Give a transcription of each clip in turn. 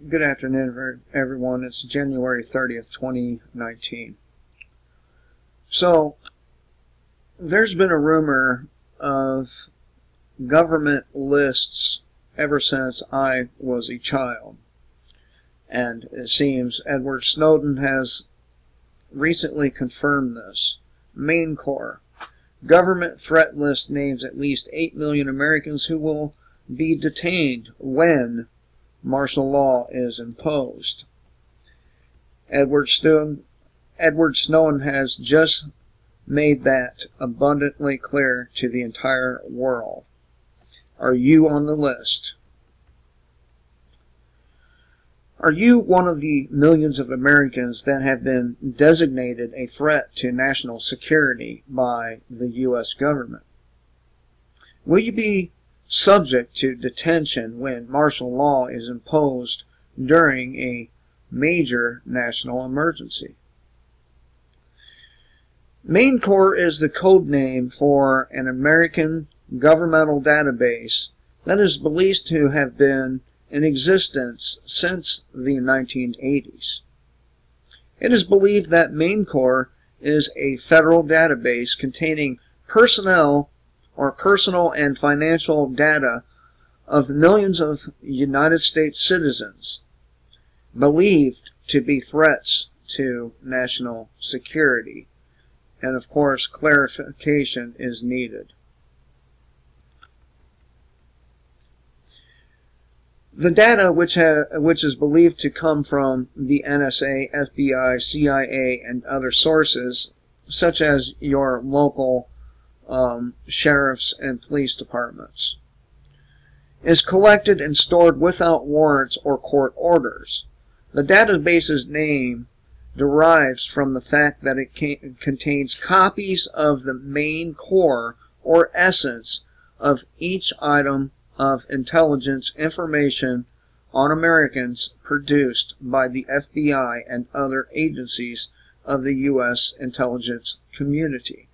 Good afternoon, everyone. It's January 30th, 2019. So, there's been a rumor of government lists ever since I was a child. And it seems Edward Snowden has recently confirmed this. Main Corps. Government threat list names at least 8 million Americans who will be detained when martial law is imposed. Edward Snowden has just made that abundantly clear to the entire world. Are you on the list? Are you one of the millions of Americans that have been designated a threat to national security by the U.S. government? Will you be subject to detention when martial law is imposed during a major national emergency? Main Corps is the code name for an American governmental database that is believed to have been in existence since the 1980s. It is believed that Main Corps is a federal database containing personnel or personal and financial data of millions of United States citizens believed to be threats to national security. And of course, clarification is needed. The data, which is believed to come from the NSA, FBI, CIA, and other sources, such as your local sheriffs and police departments, is collected and stored without warrants or court orders. The database's name derives from the fact that it contains copies of the main core or essence of each item of intelligence information on Americans produced by the FBI and other agencies of the U.S. intelligence community.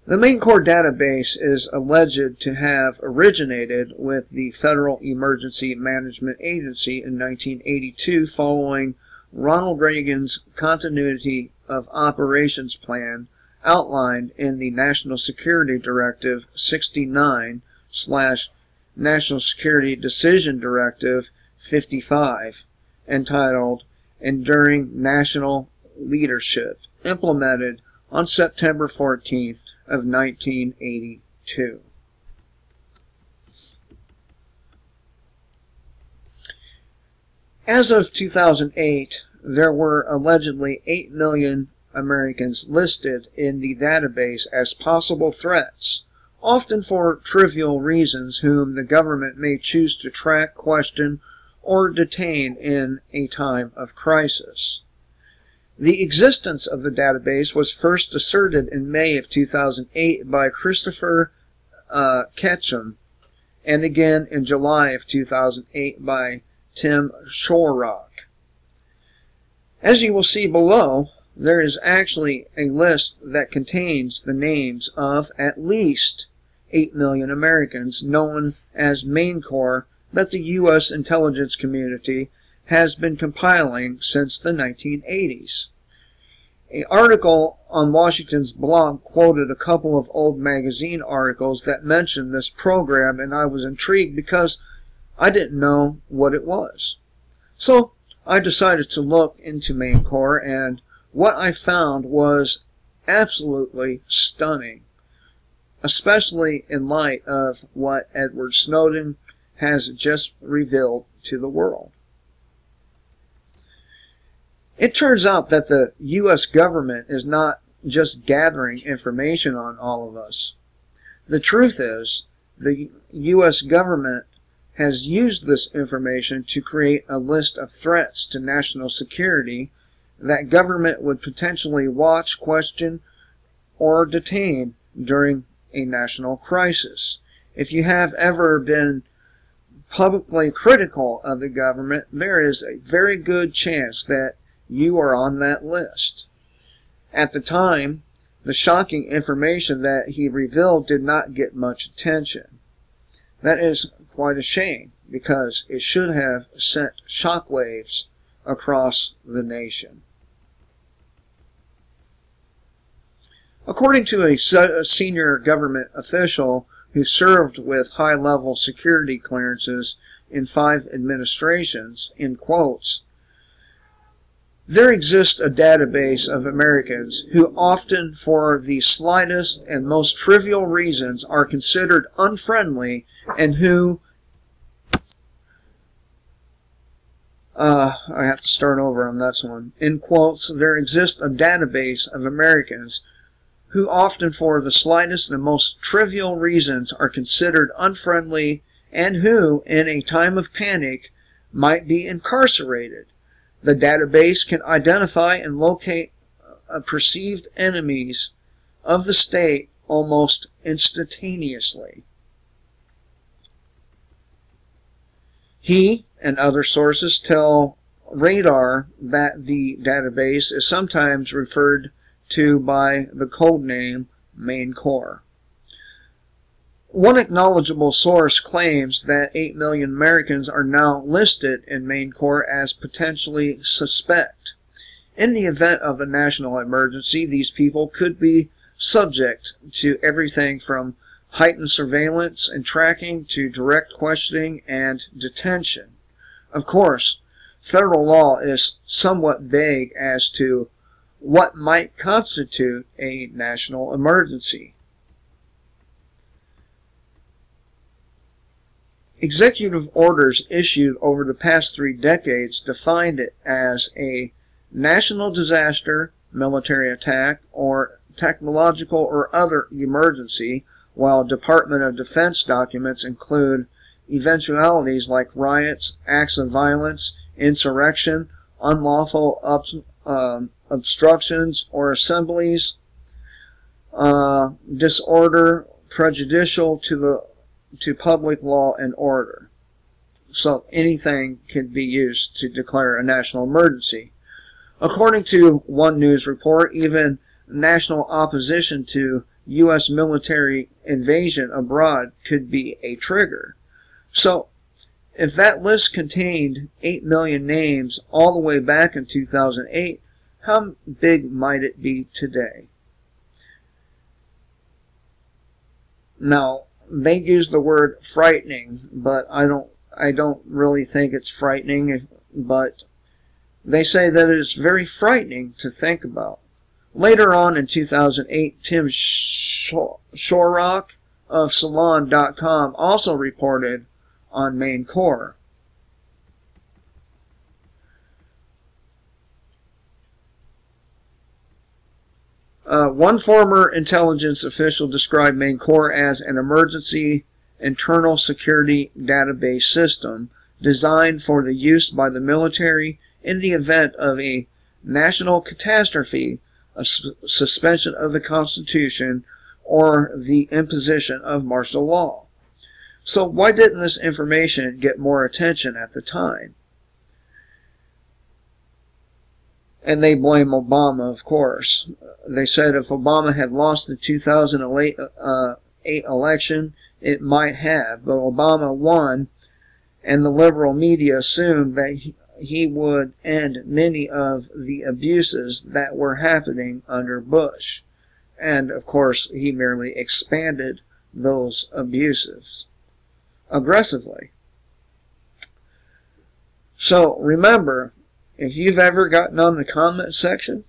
The Main Corps database is alleged to have originated with the Federal Emergency Management Agency in 1982 following Ronald Reagan's Continuity of Operations Plan outlined in the National Security Directive 69/National Security Decision Directive 55, entitled Enduring National Leadership, implemented on September 14th of 1982. As of 2008, there were allegedly 8 million Americans listed in the database as possible threats, often for trivial reasons, whom the government may choose to track, question, or detain in a time of crisis. The existence of the database was first asserted in May of 2008 by Christopher Ketchum, and again in July of 2008 by Tim Shorrock. As you will see below, there is actually a list that contains the names of at least 8 million Americans known as Main Corps that the U.S. intelligence community has been compiling since the 1980s. An article on Washington's blog quoted a couple of old magazine articles that mentioned this program, and I was intrigued because I didn't know what it was. So I decided to look into Main Corps, and what I found was absolutely stunning, especially in light of what Edward Snowden has just revealed to the world. It turns out that the U.S. government is not just gathering information on all of us. The truth is, the U.S. government has used this information to create a list of threats to national security that government would potentially watch, question, or detain during a national crisis. If you have ever been publicly critical of the government, there is a very good chance that you are on that list. At the time, the shocking information that he revealed did not get much attention. That is quite a shame, because it should have sent shockwaves across the nation. According to a senior government official who served with high-level security clearances in 5 administrations, in quotes, there exists a database of Americans who often for the slightest and most trivial reasons are considered unfriendly and who I have to start over on this one. In quotes, there exists a database of Americans who often for the slightest and most trivial reasons are considered unfriendly and who, in a time of panic, might be incarcerated. The database can identify and locate perceived enemies of the state almost instantaneously. He and other sources tell Radar that the database is sometimes referred to by the code name Main Core. One acknowledgeable source claims that 8 million Americans are now listed in Main Core as potentially suspect. In the event of a national emergency, these people could be subject to everything from heightened surveillance and tracking to direct questioning and detention. Of course, federal law is somewhat vague as to what might constitute a national emergency. Executive orders issued over the past 3 decades defined it as a national disaster, military attack, or technological or other emergency, while Department of Defense documents include eventualities like riots, acts of violence, insurrection, unlawful obstructions or assemblies, disorder prejudicial to public law and order. So anything can be used to declare a national emergency. According to one news report, even national opposition to U.S. military invasion abroad could be a trigger. So, if that list contained 8 million names all the way back in 2008, how big might it be today? Now, they use the word frightening, but I don't really think it's frightening, but they say that it is very frightening to think about. Later on in 2008, Tim Shorrock of Salon.com also reported on Main Core. One former intelligence official described Main Core as an emergency internal security database system designed for the use by the military in the event of a national catastrophe, a suspension of the Constitution, or the imposition of martial law. So why didn't this information get more attention at the time? And they blame Obama, of course. They said if Obama had lost the 2008 election, it might have, but Obama won, and the liberal media assumed that he would end many of the abuses that were happening under Bush. And, of course, he merely expanded those abuses aggressively. So, remember, if you've ever gotten on the comment section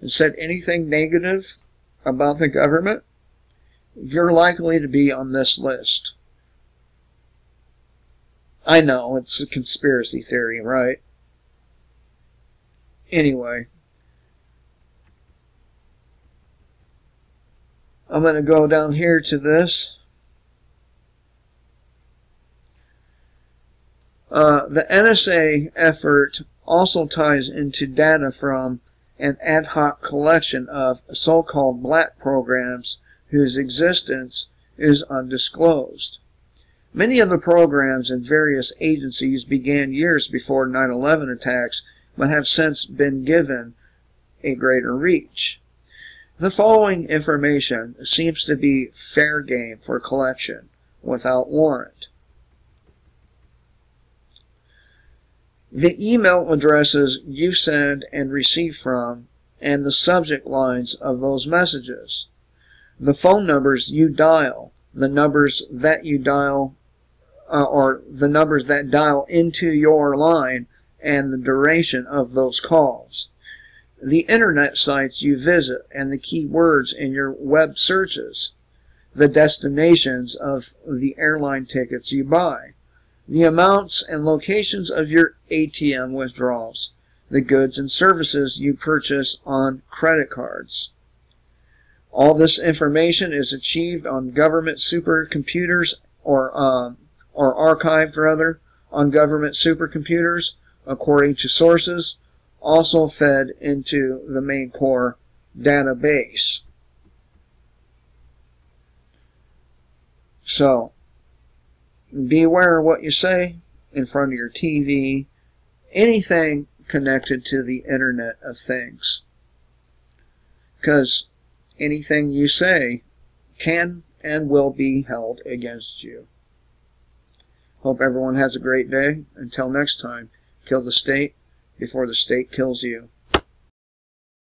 and said anything negative about the government, you're likely to be on this list. I know, it's a conspiracy theory, right? Anyway, I'm going to go down here to this. The NSA effort also ties into data from an ad hoc collection of so-called black programs whose existence is undisclosed. Many of the programs in various agencies began years before 9/11 attacks, but have since been given a greater reach. The following information seems to be fair game for collection without warrant. The email addresses you send and receive from, and the subject lines of those messages. The phone numbers you dial, the numbers that you dial, or the numbers that dial into your line, and the duration of those calls. The internet sites you visit and the keywords in your web searches. The destinations of the airline tickets you buy. The amounts and locations of your ATM withdrawals. The goods and services you purchase on credit cards. All this information is achieved on government supercomputers or archived rather on government supercomputers according to sources, also fed into the main core database. So, beware what you say in front of your TV, anything connected to the Internet of Things. Because anything you say can and will be held against you. Hope everyone has a great day. Until next time, kill the state before the state kills you.